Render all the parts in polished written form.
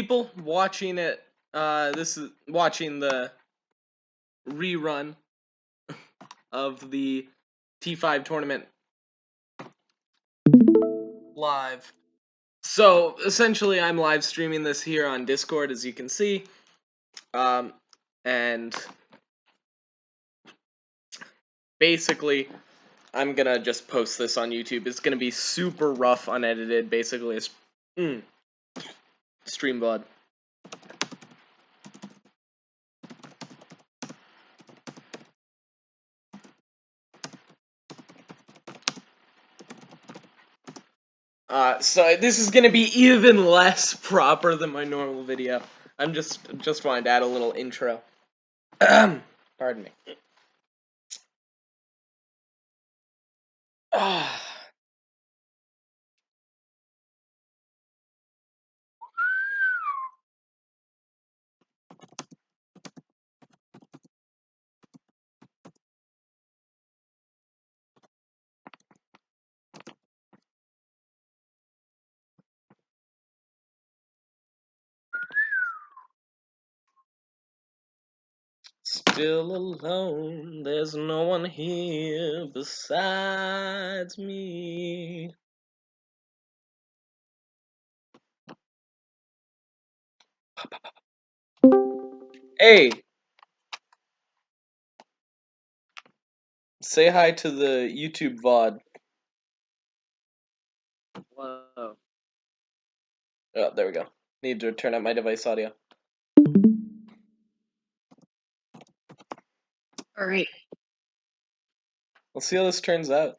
people watching it. This is watching the rerun of the T5 tournament live. So essentially, I'm live streaming this here on Discord, as you can see, and basically, I'm gonna just post this on YouTube. It's gonna be super rough, unedited. Basically, it's stream VOD. So this is gonna be even less proper than my normal video. I'm just wanting to add a little intro. Pardon me. Still alone, there's no one here besides me. Hey! Say hi to the YouTube VOD. Whoa. Oh, there we go. Need to turn up my device audio. Alright. Let's see how this turns out.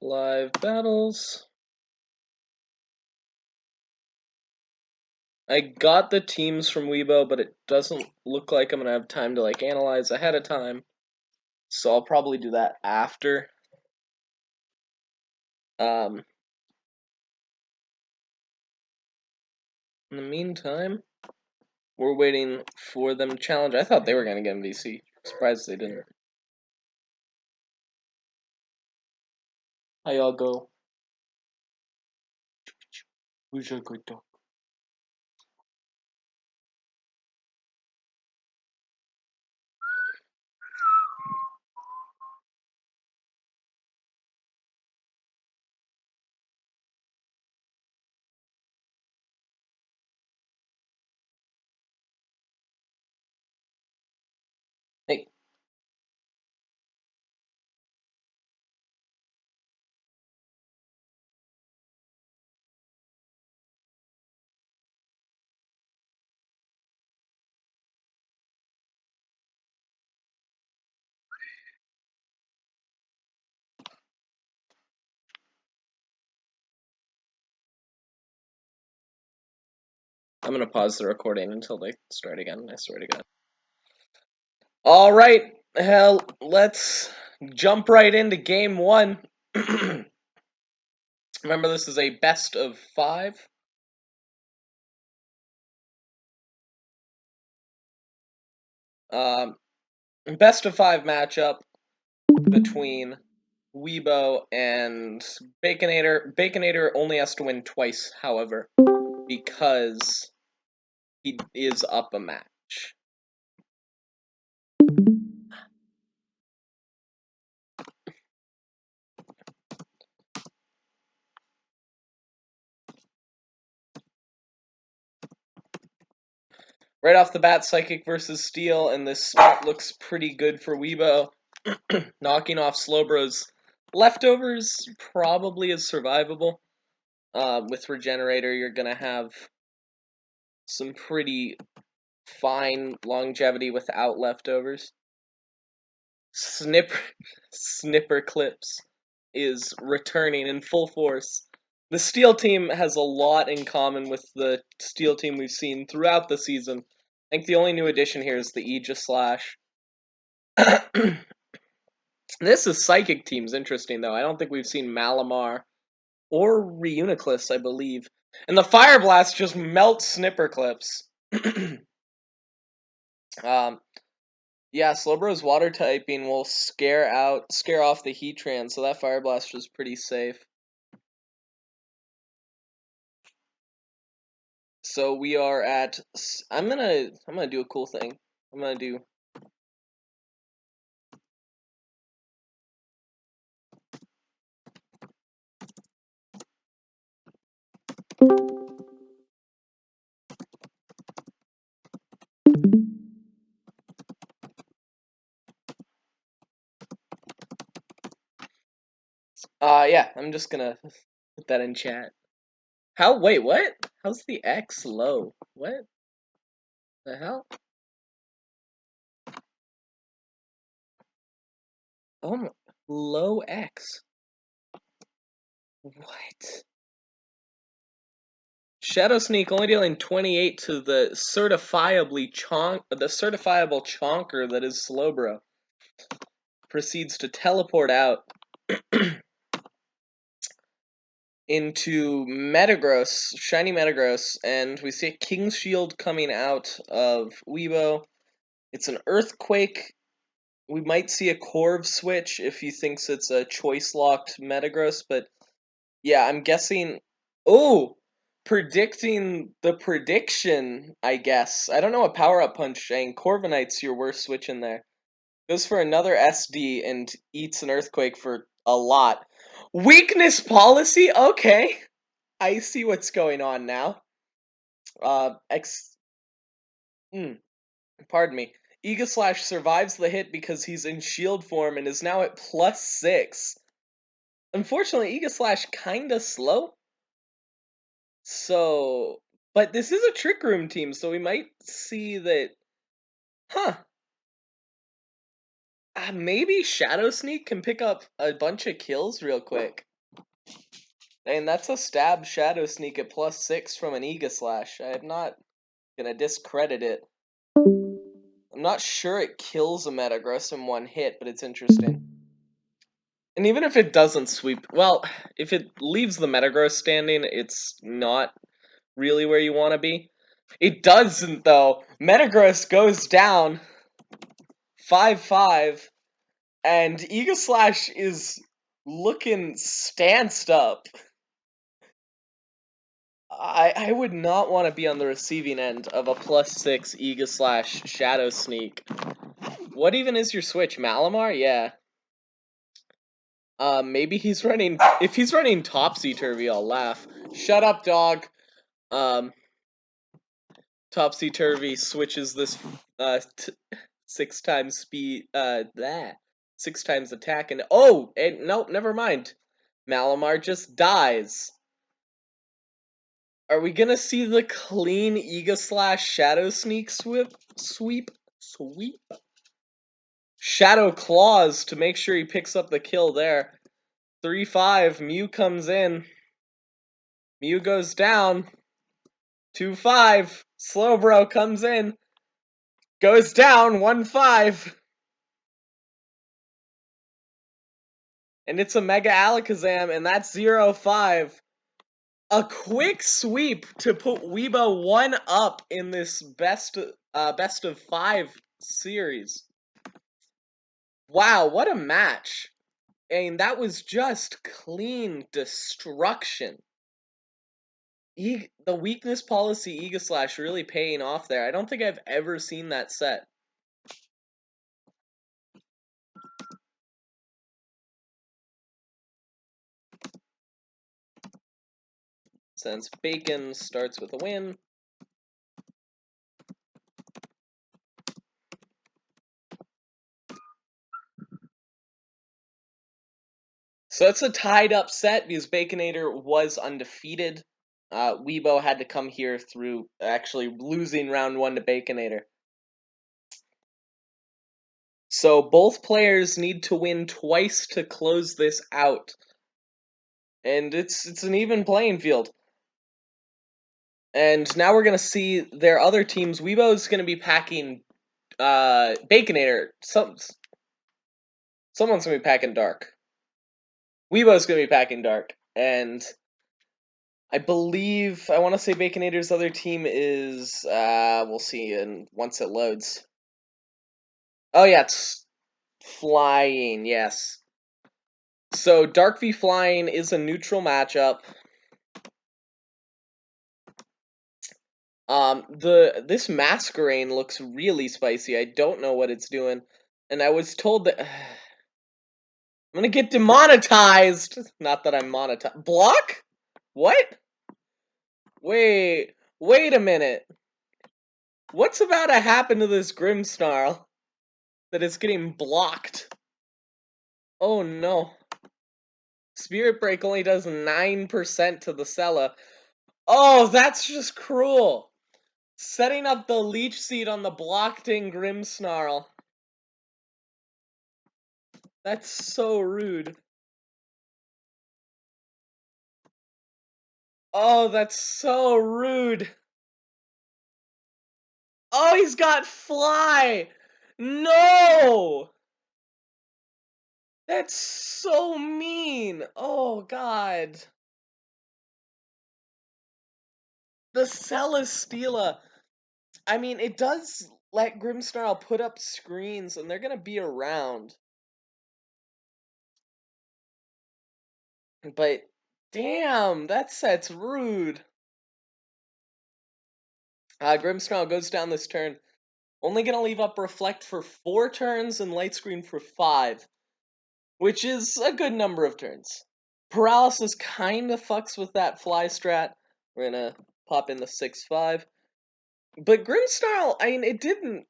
Live battles. I got the teams from Weebo, but it doesn't look like I'm gonna have time to analyze ahead of time. So I'll probably do that after. In the meantime, we're waiting for them to challenge. I thought they were gonna get MVC. Surprised they didn't. How y'all go? Who's your good dog? Hey. I'm gonna pause the recording until they start again, I swear to God. Alright, hell, let's jump right into game 1. Remember, this is a best of 5. Best of 5 matchup between Weebo and Baconator. Baconator only has to win twice, however, because he is up a match. Right off the bat, Psychic versus Steel, and this spot looks pretty good for Weebo. Knocking off Slowbro's leftovers probably is survivable. With Regenerator, you're going to have some pretty fine longevity without leftovers. Snipper Clips is returning in full force. The Steel team has a lot in common with the Steel team we've seen throughout the season. I think the only new addition here is the Aegis Slash. This is Psychic team's interesting, though. I don't think we've seen Malamar or Reuniclus, I believe. And the Fire Blast just melts Snipper Clips. Yeah, Slowbro's water typing will scare off the Heatran, so that Fire Blast was pretty safe. So we are at. I'm gonna do a cool thing. I'm gonna do. Yeah, I'm just gonna put that in chat. Wait, what? How's the X low? What the hell? Oh my, low X. What? Shadow Sneak only dealing 28 to the certifiable chonker that is Slowbro. Proceeds to teleport out into Metagross, shiny Metagross, and we see a King's Shield coming out of Weebo. It's an Earthquake. We might see a Corv switch if he thinks it's a choice-locked Metagross, but yeah, I'm guessing... Oh! Predicting the prediction, I guess. I don't know what Power-Up Punch saying. Corviknight's your worst switch in there. Goes for another SD and eats an Earthquake for a lot. Weakness policy? Okay. I see what's going on now. Pardon me. Aegislash survives the hit because he's in shield form and is now at +6. Unfortunately, Aegislash kinda slow. So, but this is a Trick Room team, so we might see that. Huh. Maybe Shadow Sneak can pick up a bunch of kills real quick. And that's a stab Shadow Sneak at +6 from an Aegislash. I'm not gonna discredit it. I'm not sure it kills a Metagross in one hit, but it's interesting. And even if it doesn't sweep, well, if it leaves the Metagross standing, it's not really where you want to be. It doesn't, though. Metagross goes down 5-5, and Aegislash is looking stanced up. I would not want to be on the receiving end of a +6 Aegislash Shadow Sneak. What even is your switch? Malamar? Yeah. Maybe he's running. If he's running Topsy Turvy, I'll laugh. Shut up, dog. Topsy Turvy switches this 6 times speed. 6 times attack, and nope, never mind. Malamar just dies. Are we gonna see the clean Aegislash Shadow Sneak sweep? Shadow Claws to make sure he picks up the kill there. 3-5. Mew comes in. Mew goes down. 2-5. Slowbro comes in. Goes down. 1-5. And it's a Mega Alakazam, and that's 0-5. A quick sweep to put Weebo 1 up in this best of 5 series. Wow, what a match. And that was just clean destruction. The weakness policy Aegislash really paying off there. I don't think I've ever seen that set. Since Bacon starts with a win. So it's a tied up set because Baconator was undefeated. Weebo had to come here through actually losing round 1 to Baconator. So both players need to win twice to close this out. And it's an even playing field. And now we're going to see their other teams. Weebo's going to be packing Baconator. Someone's going to be packing Dark. Weebo's going to be packing Dark. And I believe, I want to say Baconator's other team is, we'll see once it loads. Oh yeah, it's flying, yes. So Dark v Flying is a neutral matchup. This Masquerain looks really spicy. I don't know what it's doing. And I was told that I'm gonna get demonetized. Not that I'm monetized. Block? What? Wait a minute. What's about to happen to this Grimmsnarl that is getting blocked? Oh no. Spirit Break only does 9% to the Sella. Oh, that's just cruel. Setting up the Leech Seed on the blocked-in Grimmsnarl. That's so rude. Oh, that's so rude. Oh, he's got Fly. No! That's so mean. Oh, God. The Celesteela. I mean, it does let Grimmsnarl put up screens, and they're gonna be around. But, damn, that set's rude. Grimmsnarl goes down this turn. Only gonna leave up Reflect for 4 turns and Light Screen for 5, which is a good number of turns. Paralysis kinda fucks with that Fly strat. We're gonna pop in the 6-5. But Grimmsnarl, I mean, it didn't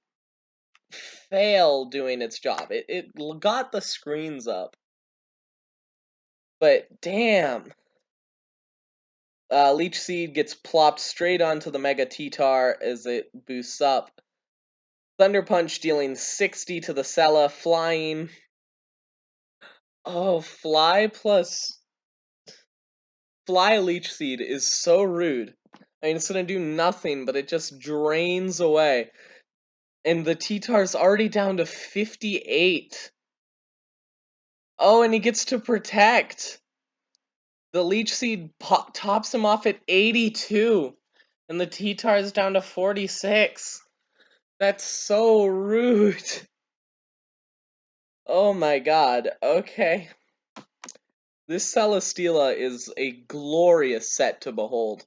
fail doing its job. It got the screens up. But damn. Leech Seed gets plopped straight onto the Mega T-Tar as it boosts up. Thunder Punch dealing 60 to the Sella, flying. Oh, Fly Leech Seed is so rude. I mean, it's gonna do nothing, but it just drains away. And the T-Tar's already down to 58. Oh, and he gets to protect. The Leech Seed tops him off at 82. And the T-Tar's down to 46. That's so rude. Oh my god. Okay. This Celesteela is a glorious set to behold.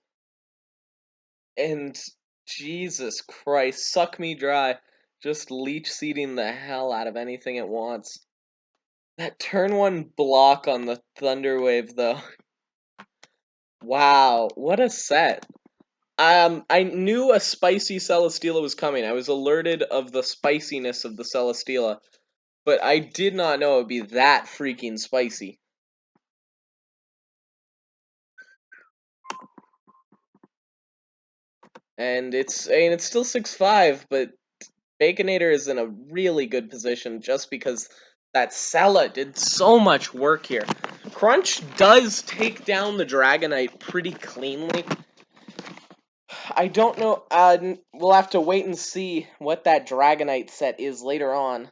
And Jesus Christ, suck me dry. Just leech seeding the hell out of anything it wants. That turn 1 block on the Thunderwave, though. Wow, what a set. I knew a spicy Celesteela was coming. I was alerted of the spiciness of the Celesteela. But I did not know it would be that freaking spicy. And it's still 6-5, but Baconator is in a really good position just because that Sella did so much work here. Crunch does take down the Dragonite pretty cleanly. I don't know, we'll have to wait and see what that Dragonite set is later on.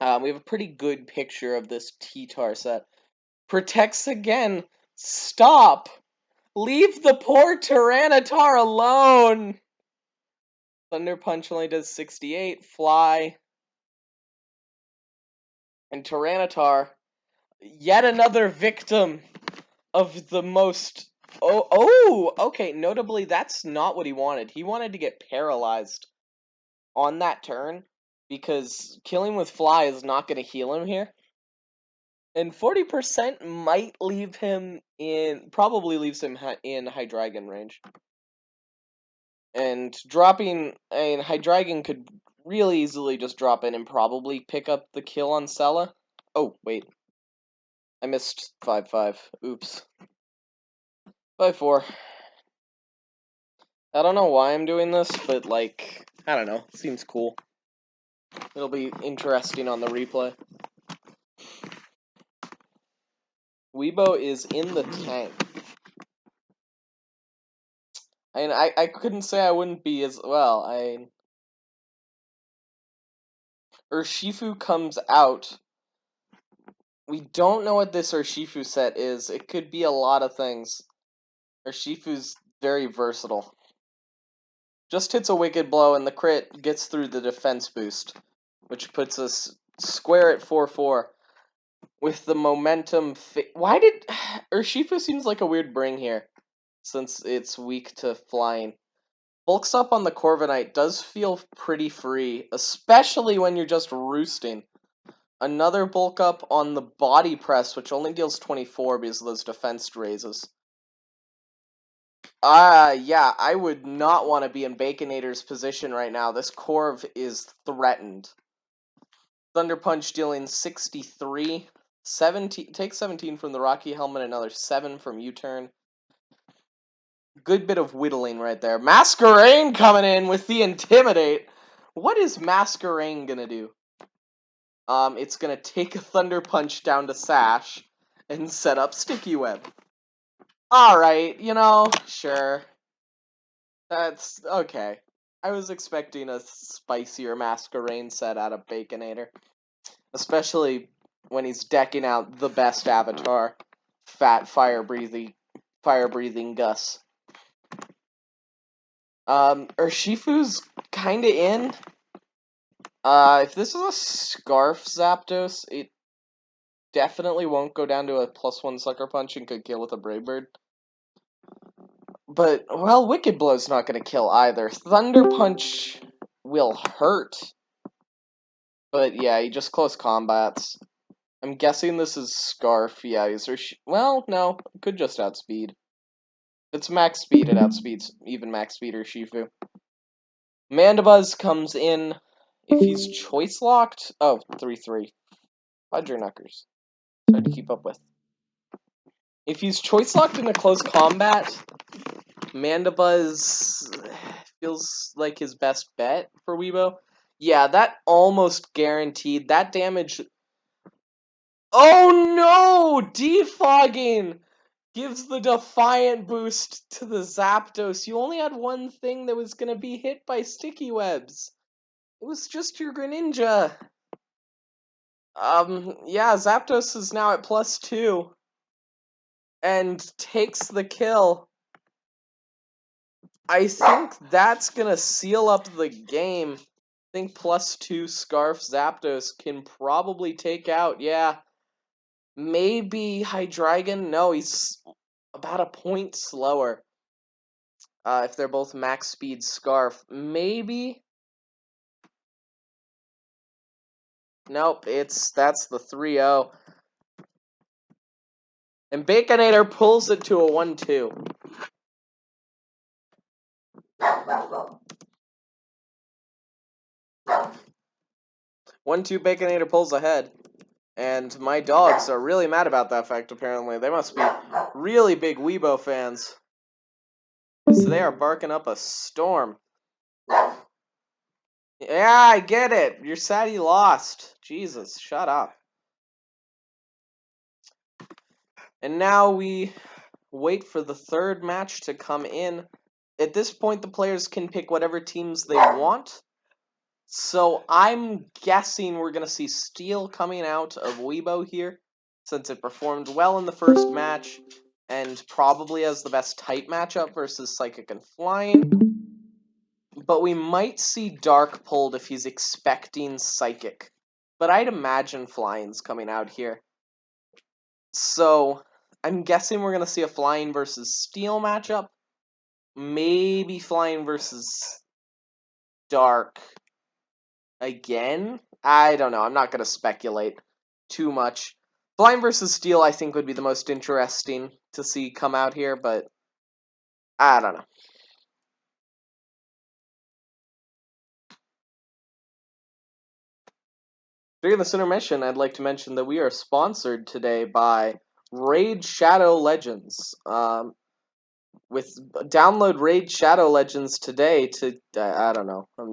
We have a pretty good picture of this T-Tar set. Protects again. Stop! Leave the poor Tyranitar alone! Thunder Punch only does 68. Fly. And Tyranitar, yet another victim of the most... Okay, notably, that's not what he wanted. He wanted to get paralyzed on that turn, because killing with Fly is not going to heal him here. And 40% might leave him in... probably leaves him in Hydreigon range. And dropping... I mean, Hydreigon could really easily just drop in and probably pick up the kill on Sella. Oh, wait. I missed 5-5. Oops. 5-4. I don't know why I'm doing this, but, like, I don't know. It seems cool. It'll be interesting on the replay. Weebo is in the tank. I mean, I couldn't say I wouldn't be as well. Urshifu comes out. We don't know what this Urshifu set is. It could be a lot of things. Urshifu's very versatile. Just hits a wicked blow, and the crit gets through the defense boost, which puts us square at 4-4. With the momentum... Why did... Urshifu seems like a weird bring here, since it's weak to flying. Bulks up on the Corviknight does feel pretty free, especially when you're just roosting. Another bulk up on the body press, which only deals 24 because of those defense raises. Yeah, I would not want to be in Baconator's position right now. This Corv is threatened. Thunder Punch dealing 63. 17, take 17 from the Rocky Helmet, another 7 from U-Turn. Good bit of whittling right there. Masquerain coming in with the Intimidate. What is Masquerain gonna do? It's gonna take a Thunder Punch down to Sash and set up Sticky Web. Alright, sure. That's okay. I was expecting a spicier Masquerain set out of Baconator. Especially when he's decking out the best avatar. Fat fire-breathing Gus. Urshifu's kinda in. If this is a Scarf Zapdos, it definitely won't go down to a +1 Sucker Punch and could kill with a Brave Bird. But, well, Wicked Blow's not gonna kill either. Thunder Punch will hurt. But yeah, he just close combats. I'm guessing this is Scarf. Yeah, well, no, it could just outspeed. It's max speed, it outspeeds even max speed Urshifu. Mandibuzz comes in. If he's choice locked, 3-3. Fudgerknuckers. It's hard to keep up with. If he's choice locked in a close combat, Mandibuzz feels like his best bet for Weebo. Yeah, that almost guaranteed. That damage... Oh no! Defogging gives the Defiant boost to the Zapdos. You only had one thing that was going to be hit by Sticky Webs. It was just your Greninja. Yeah, Zapdos is now at +2. And takes the kill. I think that's gonna seal up the game. I think +2 Scarf Zapdos can probably take out, yeah. Maybe Hydreigon? No, he's about a point slower. If they're both max speed Scarf. Maybe? Nope, that's the 3-0. And Baconator pulls it to a 1-2. 1-2 Baconator pulls ahead. And my dogs are really mad about that fact, apparently. They must be really big Weebo fans. Because they are barking up a storm. Yeah, I get it. You're sad he lost. Jesus, shut up. And now we wait for the third match to come in. At this point, the players can pick whatever teams they want. So I'm guessing we're going to see Steel coming out of Weebo here, since it performed well in the first match, and probably has the best type matchup versus Psychic and Flying. But we might see Dark pulled if he's expecting Psychic. But I'd imagine Flying's coming out here. So I'm guessing we're going to see a Flying versus Steel matchup. Maybe Flying versus Dark again? I don't know. I'm not going to speculate too much. Flying versus Steel, I think, would be the most interesting to see come out here, but I don't know. During this intermission, I'd like to mention that we are sponsored today by Raid Shadow Legends. With download Raid Shadow Legends today to I don't know. I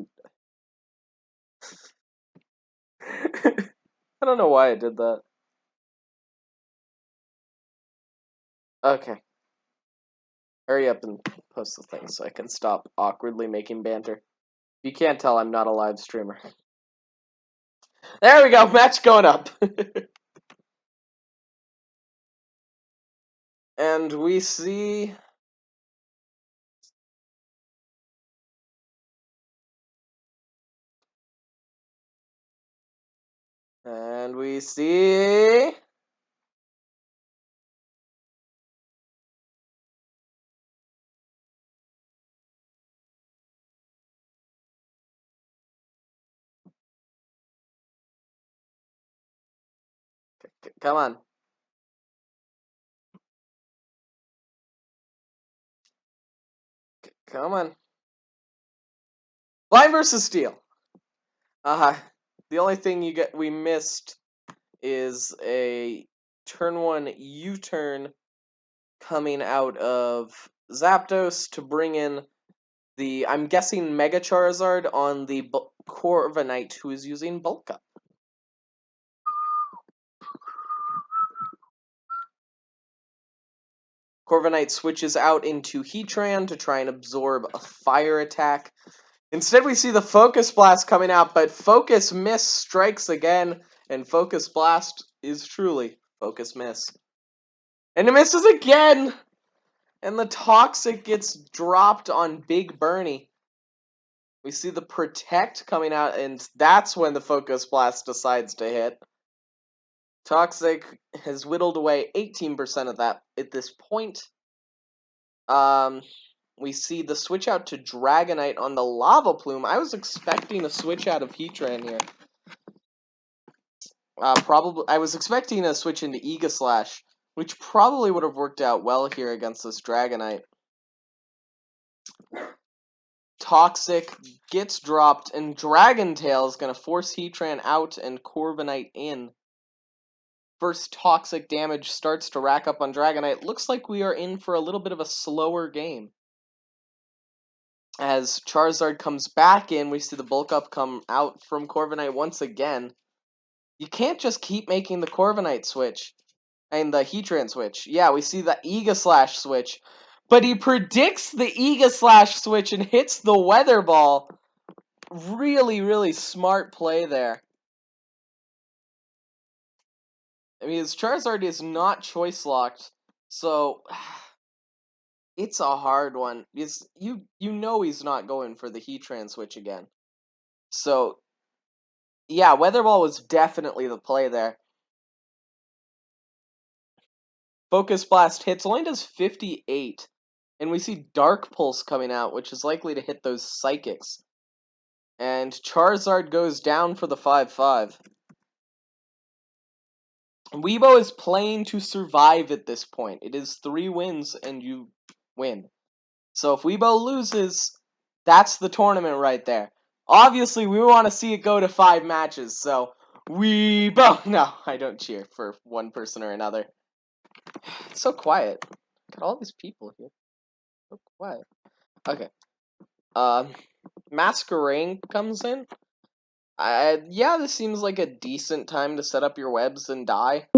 don't know why I did that. Okay. Hurry up and post the thing so I can stop awkwardly making banter. You can't tell I'm not a live streamer. There we go, match going up. And we see And we see... Come on. Come on. Blind versus Steel. The only thing we missed is a turn 1 U-turn coming out of Zapdos to bring in the, I'm guessing, Mega Charizard on the Corviknight, who is using Bulk Up. Corviknight switches out into Heatran to try and absorb a fire attack. Instead, we see the Focus Blast coming out, but Focus Miss strikes again, and Focus Blast is truly Focus Miss. And it misses again! And the Toxic gets dropped on Big Bernie. We see the Protect coming out, and that's when the Focus Blast decides to hit. Toxic has whittled away 18% of that at this point. We see the switch out to Dragonite on the Lava Plume. I was expecting a switch out of Heatran here. I was expecting a switch into Aegislash, which probably would have worked out well here against this Dragonite. Toxic gets dropped, and Dragon Tail is going to force Heatran out and Corviknight in. First Toxic damage starts to rack up on Dragonite. Looks like we are in for a little bit of a slower game. As Charizard comes back in, we see the Bulk Up come out from Corviknight once again. You can't just keep making the Corviknight switch. And the Heatran switch. Yeah, we see the Aegislash switch. But he predicts the Aegislash switch and hits the Weather Ball. Really, really smart play there. I mean, his Charizard is not choice locked, so it's a hard one. You know he's not going for the Heatran switch again. So, yeah, Weather Ball was definitely the play there. Focus Blast hits, only does 58. And we see Dark Pulse coming out, which is likely to hit those Psychics. And Charizard goes down for the 5-5. Weebo is playing to survive at this point. It is 3 wins and you win. So if Weebo loses, that's the tournament right there. Obviously, we want to see it go to 5 matches, so Weebo! No, I don't cheer for one person or another. It's so quiet. Got all these people here. So quiet. Okay. Masquerain comes in. Yeah, this seems like a decent time to set up your webs and die.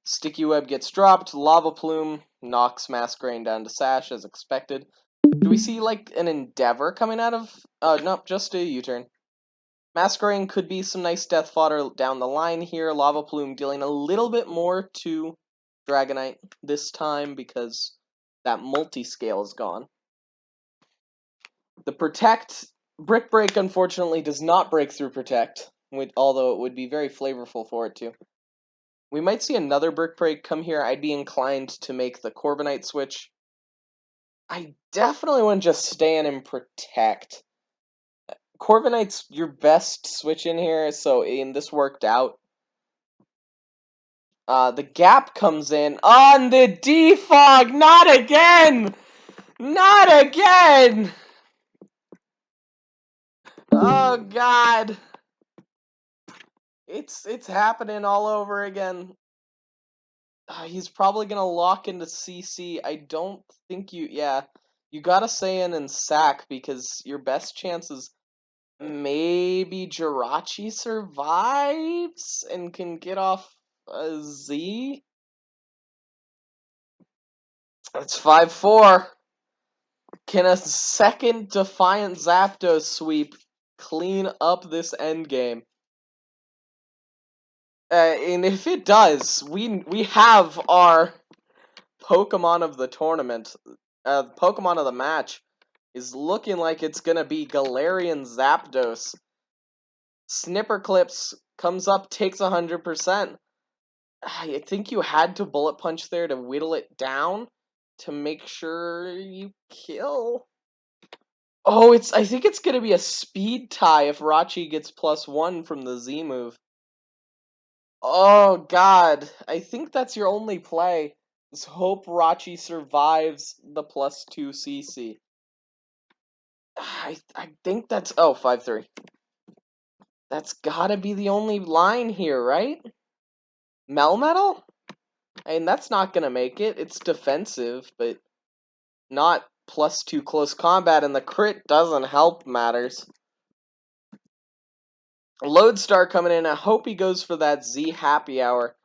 Sticky Web gets dropped. Lava Plume knocks Masquerain down to Sash as expected. Do we see like an Endeavor coming out of... nope, just a U-turn. Masquerain could be some nice death fodder down the line here. Lava Plume dealing a little bit more to Dragonite this time because that multi-scale is gone. The Protect... Brick Break, unfortunately, does not break through Protect, although it would be very flavorful for it to. We might see another Brick Break come here. I'd be inclined to make the Corviknight switch. I definitely wouldn't just stay in and Protect. Corviknight's your best switch in here, so this worked out. The Gap comes in on the Defog! Not again! Not again! Oh, God. It's happening all over again. He's probably going to lock into CC. I don't think yeah. You got to say in and sack because your best chances maybe Jirachi survives and can get off a Z. It's 5-4. Can a second Defiant Zapdos sweep clean up this endgame? And if it does, we have our Pokemon of the tournament. Pokemon of the match is looking like it's gonna be Galarian Zapdos. Snipper Clips comes up, takes 100%. I think you had to bullet punch there to whittle it down to make sure you kill. Oh, I think it's gonna be a speed tie if Rachi gets +1 from the Z move. Oh god, I think that's your only play. Just hope Rachi survives the +2 CC. I think that's 5-3. That's gotta be the only line here, right? Melmetal? I mean, that's not gonna make it. It's defensive, but not +2 close combat, and the crit doesn't help matters. Lodestar coming in. I hope he goes for that Z happy hour,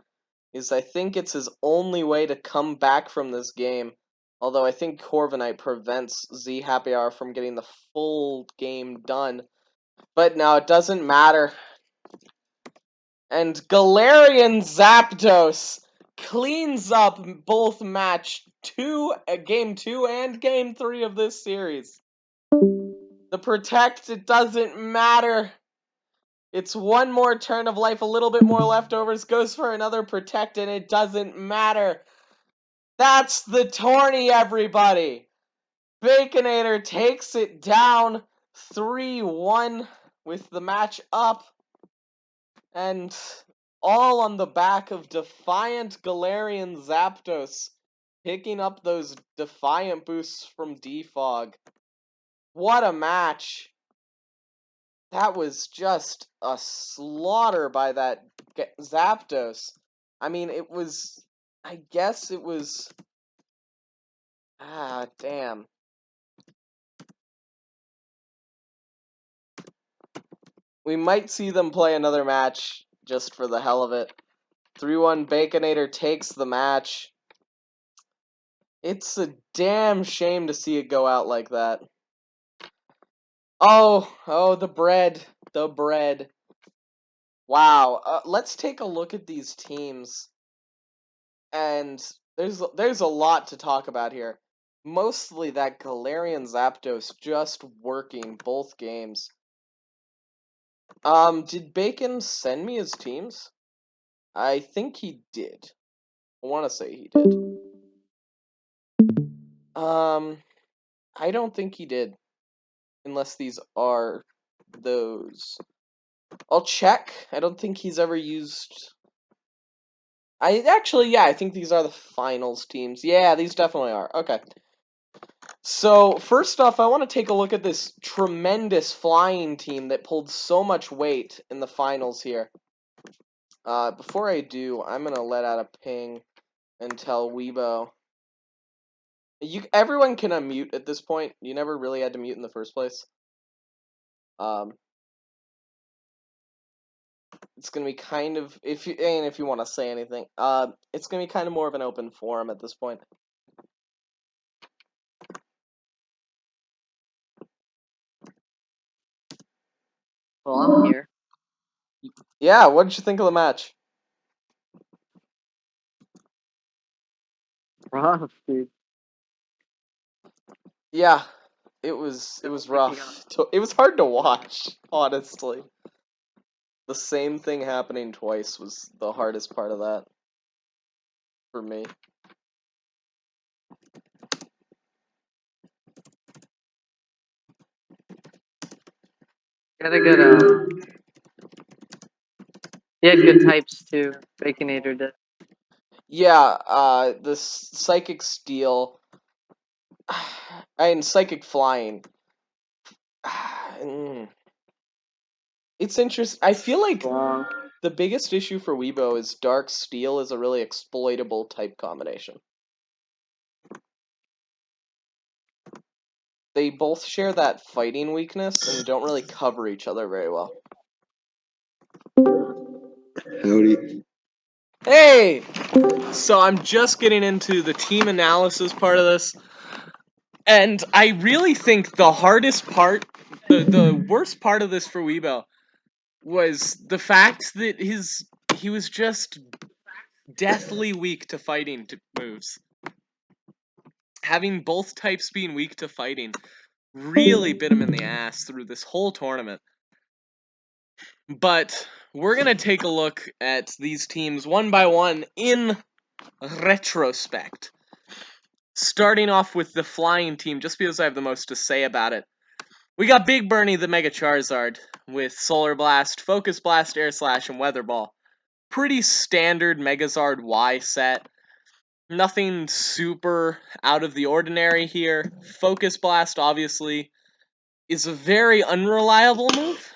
because I think it's his only way to come back from this game. Although I think Corviknight prevents Z happy hour from getting the full game done. But no, it doesn't matter. And Galarian Zapdos cleans up both game 2 and game 3 of this series. The Protect, it doesn't matter. It's one more turn of life, a little bit more leftovers, goes for another Protect, and it doesn't matter. That's the tourney, everybody. Baconator takes it down 3-1 with the match up. And all on the back of Defiant Galarian Zapdos picking up those Defiant boosts from Defog. What a match. That was just a slaughter by that Zapdos. I mean, I guess it was... damn. We might see them play another match just for the hell of it. 3-1 Baconator takes the match. It's a damn shame to see it go out like that. Oh, the bread. The bread. Wow. Let's take a look at these teams. And there's a lot to talk about here. Mostly that Galarian Zapdos just working both games. Did Bacon send me his teams? I think he did. I want to say he did. I don't think he did. Unless these are those. I'll check. I don't think he's ever used... I think these are the finals teams. Yeah, these definitely are. Okay. So, first off, I want to take a look at this tremendous flying team that pulled so much weight in the finals here. Before I do, I'm going to let out a ping and tell Weebo. Everyone can unmute at this point. You never really had to mute in the first place. It's gonna be kind of if you want to say anything, it's gonna be kind of more of an open forum at this point. Well, I'm here. Yeah, what did you think of the match? Rough, dude. Yeah, it was rough. It was hard to watch, honestly. The same thing happening twice was the hardest part of that for me. Got a good he had good types too. Baconator did. Yeah, the Psychic Steel and Psychic Flying. It's interesting. I feel like Strong. the biggest issue for Weebo is Dark Steel is a really exploitable type combination. They both share that fighting weakness and don't really cover each other very well. Howdy. Hey! So I'm just getting into the team analysis part of this, and I really think the hardest part, the worst part of this for Weebo was the fact that he was just deathly weak to fighting moves. Having both types being weak to fighting really bit him in the ass through this whole tournament. But we're going to take a look at these teams one by one in retrospect. Starting off with the flying team, just because I have the most to say about it. We got Big Bernie the Mega Charizard with Solar Blast, Focus Blast, Air Slash, and Weather Ball. Pretty standard Megazard Y set. Nothing super out of the ordinary here. Focus Blast, obviously, is a very unreliable move,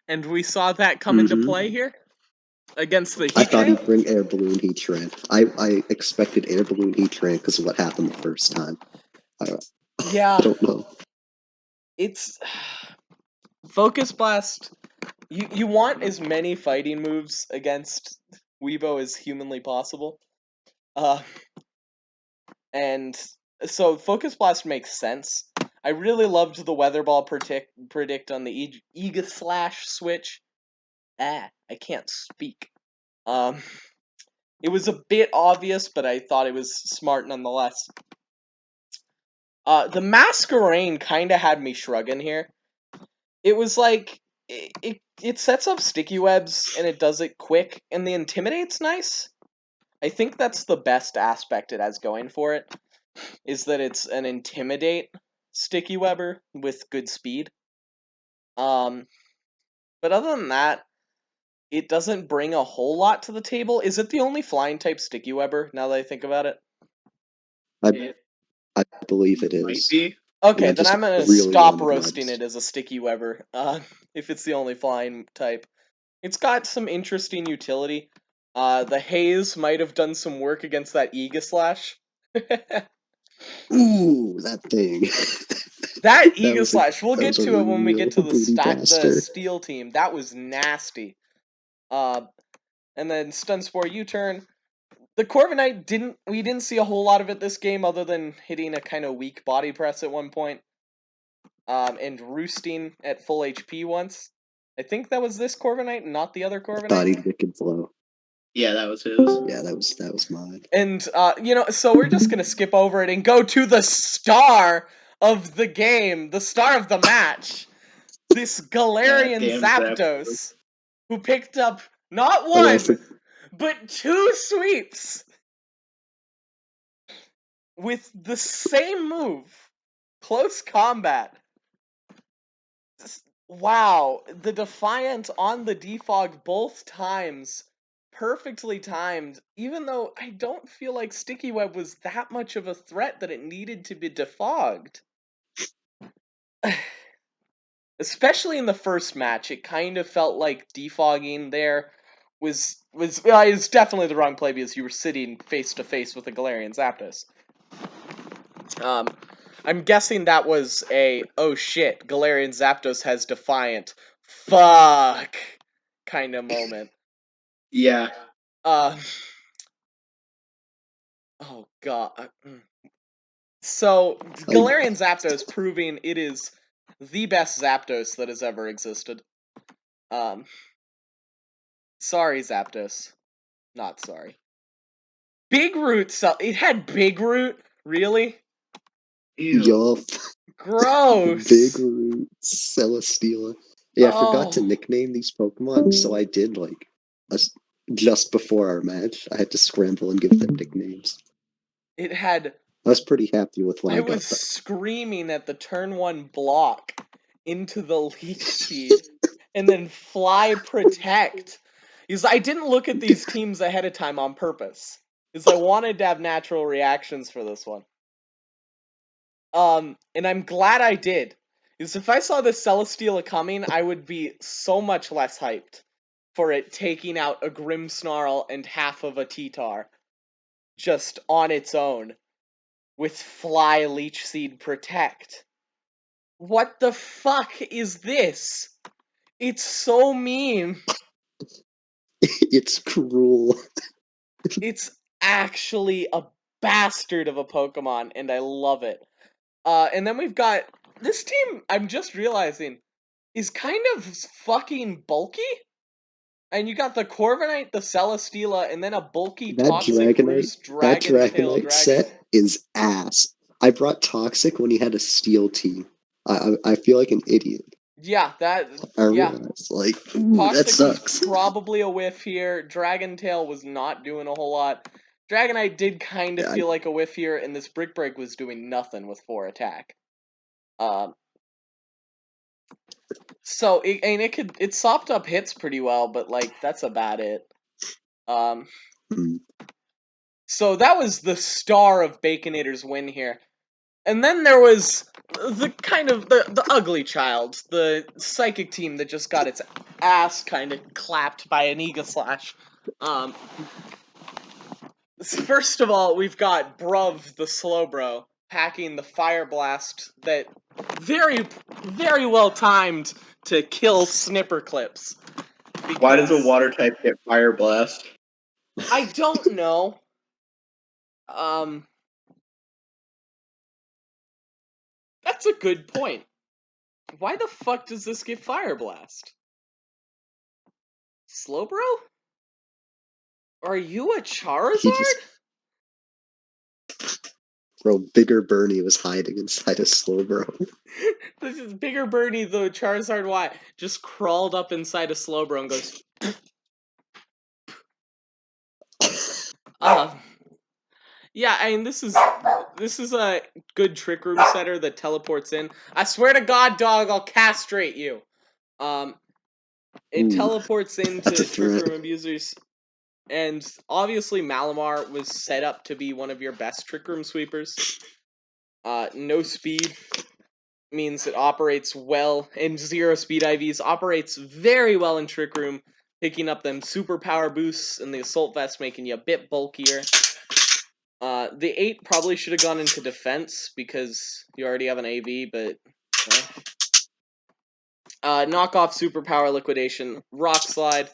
and we saw that come into play here against the I thought Heatran. he'd bring Air Balloon Heatran. I expected Air Balloon Heatran because of what happened the first time. Yeah, I don't know. it's Focus Blast. You want as many fighting moves against Weebo as humanly possible. And so Focus Blast makes sense. I really loved the Weather Ball predict on the Aegislash switch. I can't speak. It was a bit obvious, but I thought it was smart nonetheless. The Masquerain kind of had me shrugging here. It was like, it sets up sticky webs, and it does it quick, and the Intimidate's nice. I think that's the best aspect it has going for it, is that it's an Intimidate sticky webber with good speed. But other than that, it doesn't bring a whole lot to the table. Is it the only flying type sticky webber, now that I think about it? I believe it is. Okay, I then just I'm gonna really stop wanted roasting webs. it as a sticky webber, if it's the only flying type. It's got some interesting utility. The haze might have done some work against that Aegislash. Ooh, that thing. That That was a Aegislash, we'll that get was a to it when we real get to the booty blaster. steel team. That was nasty. And then Stunspore U-turn. The Corviknight we didn't see a whole lot of it this game, other than hitting a kind of weak body press at one point. And roosting at full HP once. I think that was this Corviknight, not the other Corviknight. Bodied Wicked Flow. Yeah, that was his. Yeah, that was mine. And so we're just gonna skip over it and go to the star of the game, the star of the match. This Galarian Damn Zapdos, who picked up not Oh, yeah, one, but 2 sweeps with the same move. Close combat. Wow, the Defiant on the defog both times. Perfectly timed, even though I don't feel like Sticky Web was that much of a threat that it needed to be defogged. Especially in the first match, it kind of felt like defogging there was definitely the wrong play because you were sitting face to face with a Galarian Zapdos. I'm guessing that was a, oh shit, Galarian Zapdos has Defiant. Fuck kind of moment. Yeah. Oh god. So, Galarian Zapdos proving it is the best Zapdos that has ever existed. Sorry, Zapdos. Not sorry. Big Root, it had Big Root? Really? Yup. Gross. Big Root, Celesteela. Yeah, I forgot to Oh. nickname these Pokemon, so I did just before our match. I had to scramble and give them nicknames. It had. I was pretty happy with what I I got. was screaming at the turn 1 block into the Leech Seed and then Fly Protect. Because I didn't look at these teams ahead of time on purpose. Because I wanted to have natural reactions for this one. And I'm glad I did. Because if I saw the Celesteela coming, I would be so much less hyped for it taking out a Grimmsnarl and half of a T-Tar just on its own with Fly Leech Seed Protect. What the fuck is this? It's so mean. It's cruel. It's actually a bastard of a Pokemon, and I love it. And then we've got this team, I'm just realizing, is kind of fucking bulky. And you got the Corviknight, the Celesteela, and then a bulky Toxic Roost Dragonite set is ass. I brought Toxic when he had a Steel team. I feel like an idiot. Yeah, that I yeah. realized, like, ooh, that Toxic sucks. was probably a whiff here. Dragon Tail was not doing a whole lot. Dragonite did kind of Yeah, feel like a whiff here, and this Brick Break was doing nothing with 4 attack. So it sopped up hits pretty well, but like that's about it. mm, So that was the star of Baconator's win here. And then there was the kind of the ugly child, the psychic team that just got its ass kind of clapped by an Ega Slash. First of all, we've got Bruv the Slowbro packing the Fire Blast that very well timed to kill Snipper Clips. Why does a Because water type get Fire Blast? I don't know. That's a good point. Why the fuck does this get Fire Blast? Slowbro? Are you a Charizard? he just, bro, Bigger Bernie was hiding inside a Slowbro. This is Bigger Birdie, the Charizard Y, just crawled up inside a Slowbro and goes. Yeah, I mean this is a good Trick Room setter that teleports in. I swear to God, dog, I'll castrate you. It Ooh, teleports into that's a Trick threat. Room abusers, and obviously Malamar was set up to be one of your best Trick Room sweepers. No speed means it operates well, and 0 speed IVs operates very well in Trick Room, picking up them super power boosts and the Assault Vest making you a bit bulkier. The 8 probably should have gone into defense because you already have an AV, but knockoff superpower liquidation, rock slide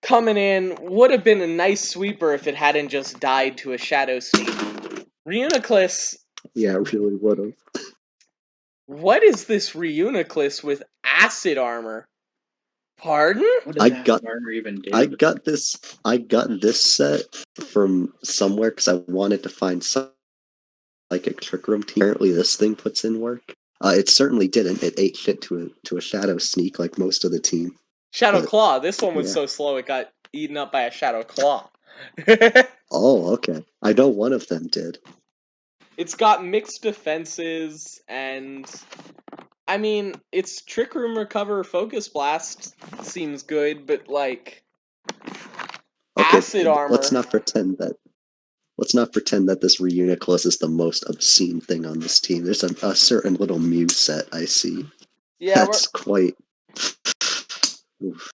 coming in would have been a nice sweeper if it hadn't just died to a shadow sneak. Reuniclus. Yeah, it really would have. What is this Reuniclus with acid armor? Pardon? What does that armor even do? I got this set from somewhere because I wanted to find some like a Trick Room team. Apparently, this thing puts in work. It certainly didn't. It ate shit to a Shadow Sneak like most of the team. Shadow But, Claw. This one was yeah. so slow it got eaten up by a Shadow Claw. Oh, okay. I know one of them did. It's got mixed defenses, and I mean, its Trick Room Recover Focus Blast seems good, but like Okay, acid armor. let's not pretend that this Reuniclus is the most obscene thing on this team. There's a certain little Mew set I see. Yeah, That's quite. Oof.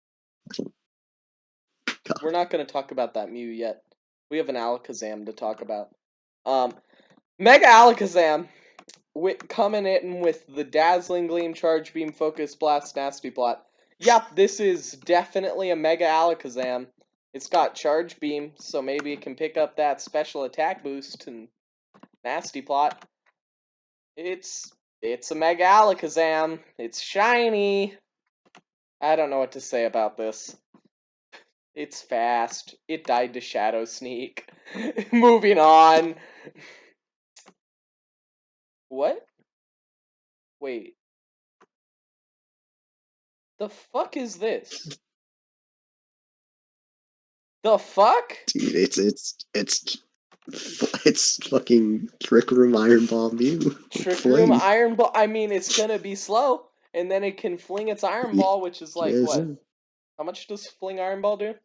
we're not going to talk about that Mew yet. We have an Alakazam to talk about. Mega Alakazam coming in with the Dazzling Gleam, Charge Beam, Focus Blast, Nasty Plot. Yep, this is definitely a Mega Alakazam. It's got Charge Beam, so maybe it can pick up that special attack boost and Nasty Plot. It's a Mega Alakazam. It's shiny. I don't know what to say about this. It's fast. It died to Shadow Sneak. Moving on. What? Wait. The fuck is this? The fuck? Dude, it's fucking Trick Room Iron Ball Mew. Trick Room Iron Ball. I mean, it's gonna be slow, and then it can fling its Iron Ball, which is like Yes, what? sir. How much does fling Iron Ball do?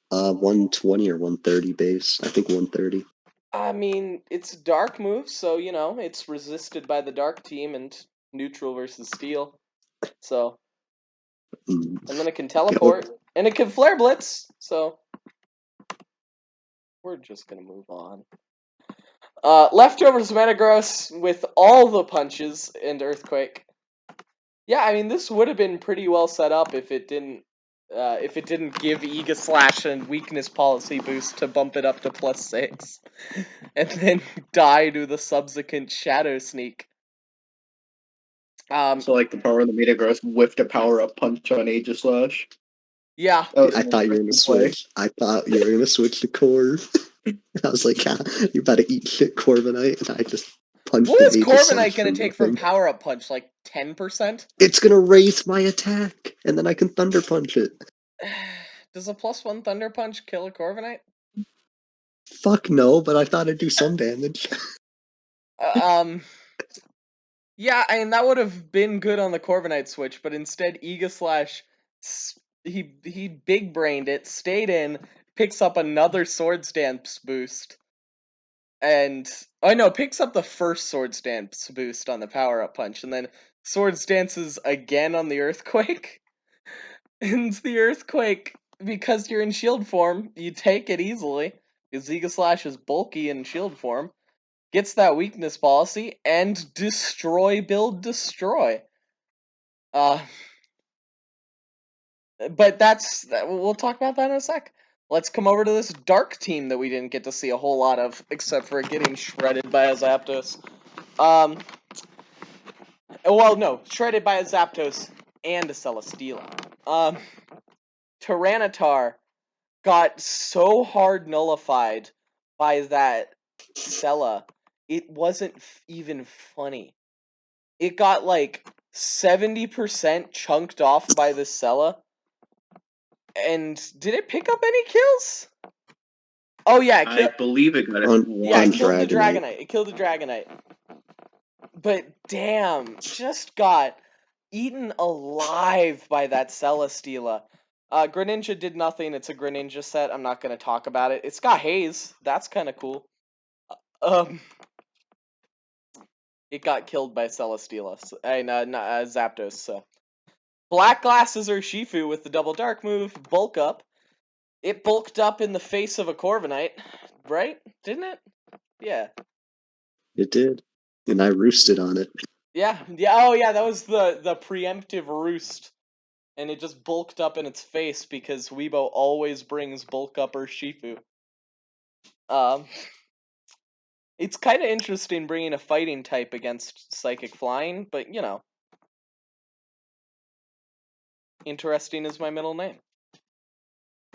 120 or 130 base. I think 130. I mean, it's dark move, so you know it's resisted by the dark team and neutral versus steel. So, and then it can teleport, and it can flare blitz. So, we're just gonna move on. Leftovers Metagross with all the punches and Earthquake. Yeah, I mean this would have been pretty well set up if it didn't give Ega Slash and weakness policy boost to bump it up to +6, and then die to the subsequent Shadow Sneak. So like the power of the Metagross whiffed a power up punch on Aegislash. Yeah. I thought you were gonna switch. I thought you were gonna switch to Corv. I was like, yeah, you better eat shit, Corviknight, and I just punch What the was Aegis Corviknight Slash gonna from take from nothing. Power Up Punch? Like 10%? It's gonna raise my attack, and then I can Thunder Punch it. Does a +1 Thunder Punch kill a Corviknight? Fuck no, but I thought it'd do some damage. Yeah, I mean that would have been good on the Corviknight switch, but instead Aegis Slash, he big brained it, stayed in, picks up another Sword Stance boost, and picks up the first Sword Stance boost on the Power Up Punch, and then Sword Stances again on the Earthquake, and the Earthquake, because you're in Shield form, you take it easily, because Aegis Slash is bulky in Shield form. Gets that weakness policy and destroy, build, destroy. But we'll talk about that in a sec. Let's come over to this dark team that we didn't get to see a whole lot of, except for getting shredded by a Zapdos. Shredded by a Zapdos and a Celesteela. Tyranitar got so hard nullified by that Cella, it wasn't even funny. It got like 70% chunked off by the Cella. And did it pick up any kills? Oh yeah, I believe it got it. it killed the Dragonite. Dragonite. It killed the Dragonite. But damn, just got eaten alive by that Celesteela. Greninja did nothing. It's a Greninja set. I'm not gonna talk about it. It's got haze. That's kind of cool. It got killed by Celesteela and Zapdos. So Black Glasses or Shifu with the double dark move, bulk up. It bulked up in the face of a Corviknight, right? Didn't it? Yeah. It did, and I roosted on it. Yeah. Oh yeah, that was the preemptive roost. And it just bulked up in its face because Weebo always brings bulk up or Shifu. It's kind of interesting bringing a fighting type against Psychic Flying, but you know. Interesting is my middle name.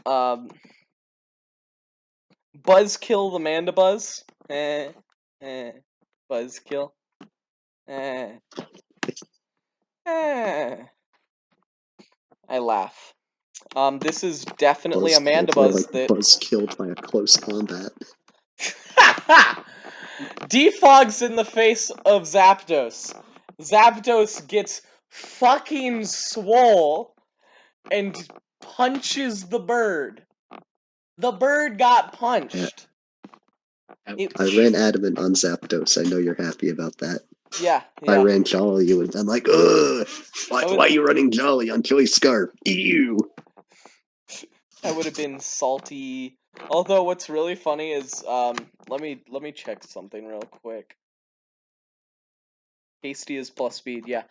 Buzzkill the Mandibuzz. Buzzkill. I laugh. This is definitely a Mandibuzz that Buzzkilled by a close combat. defogs in the face of Zapdos. Zapdos gets fucking swole and punches the bird. The bird got punched. I ran adamant on Zapdos. I know you're happy about that. Yeah. If I ran Jolly, you would have been like, ugh! Why are you running Jolly on Chili Scarf? Ew! That would have been salty. Although what's really funny is let me check something real quick. Hasty is plus speed, yeah.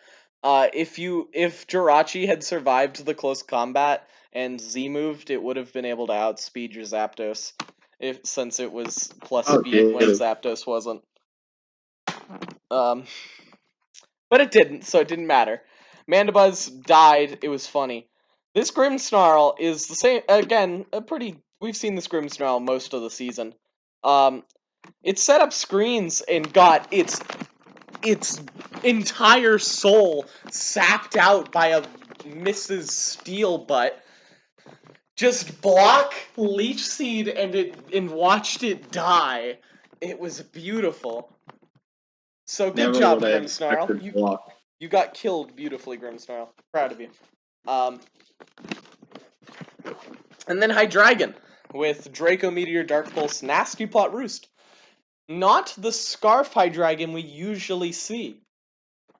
If Jirachi had survived the close combat and Z moved, it would have been able to outspeed your Zapdos. Since it was plus speed when Zapdos wasn't. But it didn't, so it didn't matter. Mandibuzz died, it was funny. This Grimmsnarl is the same, again, we've seen this Grimmsnarl most of the season. It set up screens and got its entire soul sapped out by a Mrs. Steel butt. Just block Leech Seed and watched it die. It was beautiful. So good job, Grimmsnarl. You got killed beautifully, Grimmsnarl. Proud of you. And then Hydreigon with Draco Meteor, Dark Pulse, Nasty Plot Roost. Not the Scarf Hydreigon we usually see.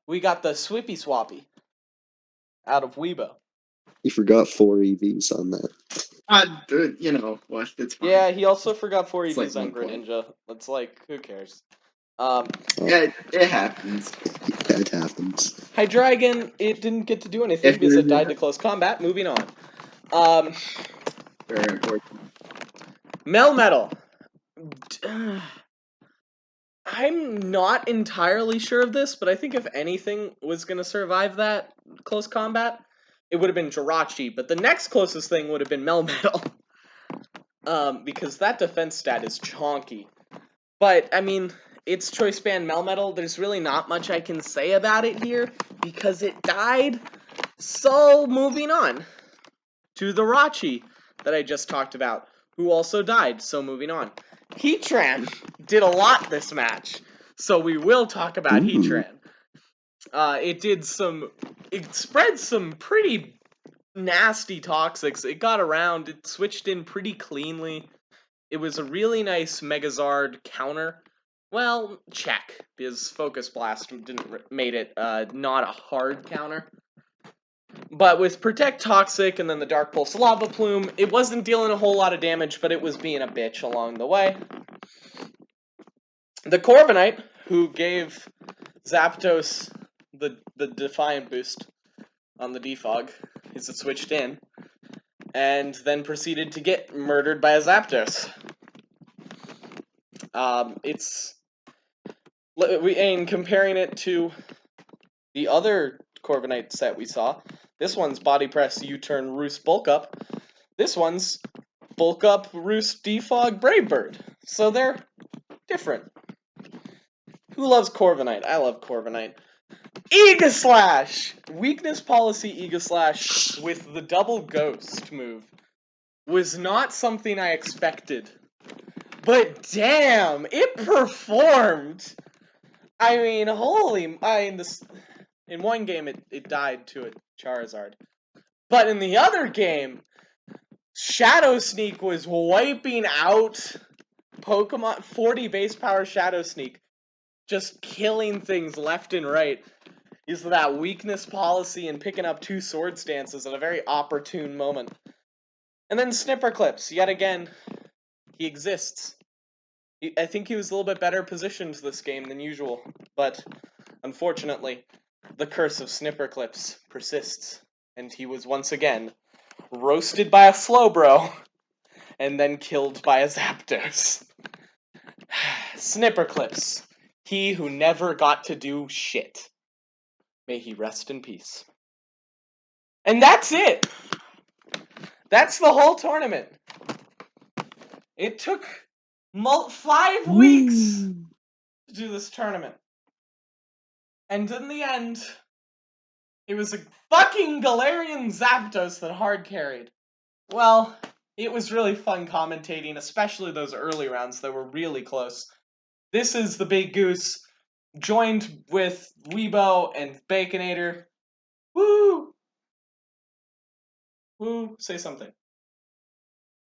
We got the Swippy Swappy out of Weebo. You forgot 4 EVs on that. You know what? It's fine. Yeah, he also forgot 4 EVs like on 1 point. Greninja. It's like, who cares? Yeah, it happens. Yeah, it happens. Hydreigon, it didn't get to do anything because it died to close combat. Moving on. Very important. Melmetal. I'm not entirely sure of this, but I think if anything was going to survive that close combat, it would have been Jirachi, but the next closest thing would have been Melmetal. Because that defense stat is chonky. But, I mean, its Choice Band Melmetal, there's really not much I can say about it here because it died. So moving on to the Rachi that I just talked about, who also died. So moving on. Heatran did a lot this match, so we will talk about Heatran. It spread some pretty nasty toxics. It got around, it switched in pretty cleanly. It was a really nice Megazard counter. Well, check, because Focus Blast made it not a hard counter. But with Protect Toxic and then the Dark Pulse Lava Plume, it wasn't dealing a whole lot of damage, but it was being a bitch along the way. The Corviknight, who gave Zapdos the Defiant boost on the Defog, as it switched in, and then proceeded to get murdered by a Zapdos. In comparing it to the other Corviknight set we saw, this one's Body Press U-Turn Roost Bulk Up. This one's Bulk Up Roost Defog Brave Bird. So they're different. Who loves Corviknight? I love Corviknight. Aegislash! Weakness Policy Aegislash with the double Ghost move was not something I expected. But damn, it performed! I mean, in one game it died to a Charizard. But in the other game, Shadow Sneak was wiping out Pokemon. 40 base power Shadow Sneak. Just killing things left and right. Using that weakness policy and picking up 2 sword stances at a very opportune moment. And then Snipper Clips, yet again, he exists. I think he was a little bit better positioned this game than usual, but unfortunately, the curse of Snipper Clips persists, and he was once again roasted by a Slowbro, and then killed by a Zapdos. Snipper Clips, he who never got to do shit. May he rest in peace. And that's it! That's the whole tournament. It took 5 weeks to do this tournament. And in the end, it was a fucking Galarian Zapdos that hard carried. Well, it was really fun commentating, especially those early rounds that were really close. This is the Big Goose, joined with Weebo and Baconator. Woo! Woo, say something.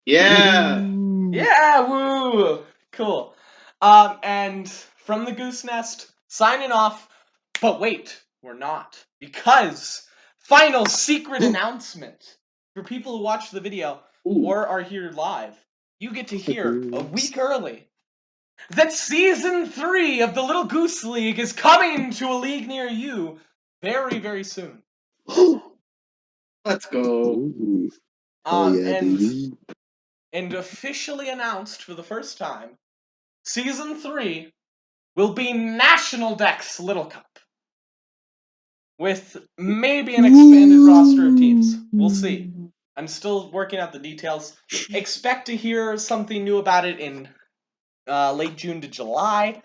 Yeah. Yeah, woo! Cool. And from the Goose Nest, signing off. But wait, we're not. Because, final secret announcement. For people who watch the video or are here live, you get to hear a week early that Season 3 of the Little Goose League is coming to a league near you very, very soon. Let's go. Oh yeah, baby. And officially announced for the first time, Season 3 will be National Dex Little Cup. With maybe an expanded roster of teams. We'll see. I'm still working out the details. Expect to hear something new about it in late June to July.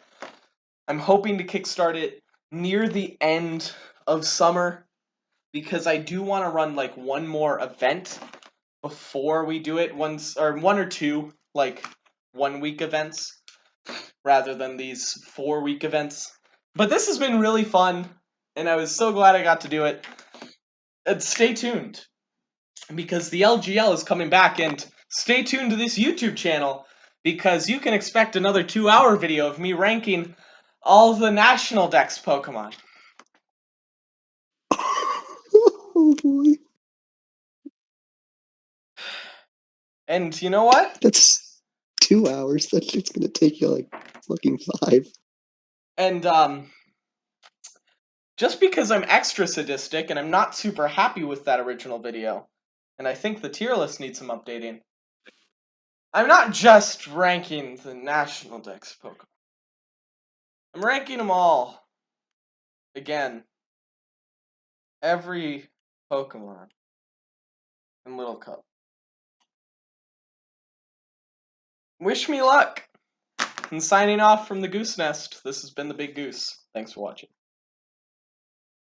I'm hoping to kickstart it near the end of summer because I do want to run like one more event before we do it, one or two like 1 week events rather than these 4-week events. But this has been really fun, and I was so glad I got to do it. And stay tuned, because the LGL is coming back, and stay tuned to this YouTube channel, because you can expect another 2-hour video of me ranking all the National Dex Pokemon. Oh boy. And you know what? That's 2 hours. That shit's gonna take you like fucking 5. And just because I'm extra sadistic and I'm not super happy with that original video, and I think the tier list needs some updating, I'm not just ranking the National Dex Pokemon. I'm ranking them all. Again. Every Pokemon in Little Cup. Wish me luck! And signing off from the Goose Nest, this has been the Big Goose. Thanks for watching.